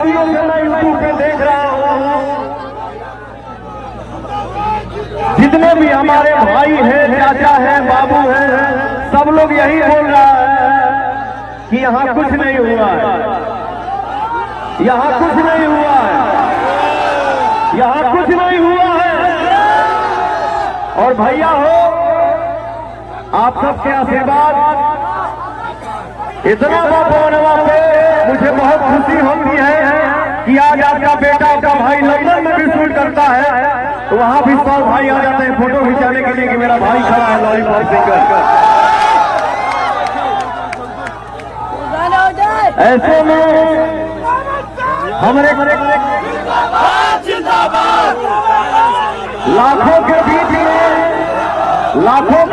YouTube पे देख रहा हूँ, जितने भी हमारे भाई हैं, चाचा हैं, बाबू हैं, सब लोग यही बोल रहा है कि यहाँ कुछ नहीं हुआ है, यहाँ कुछ नहीं हुआ है, यहाँ कुछ नहीं हुआ है। और भैया हो, आप सबके आशीर्वाद इतना बाबा पे मुझे बहुत खुशी होती है कि आज आपका बेटा, आपका भाई लंदन में भी शूट करता है, तो वहां भी सब भाई आ जाते हैं फोटो खिंचाने के लिए कि मेरा भाई खड़ा है लॉलीपॉप सिंगर। ऐसे में हमारे लाखों के बीच में, लाखों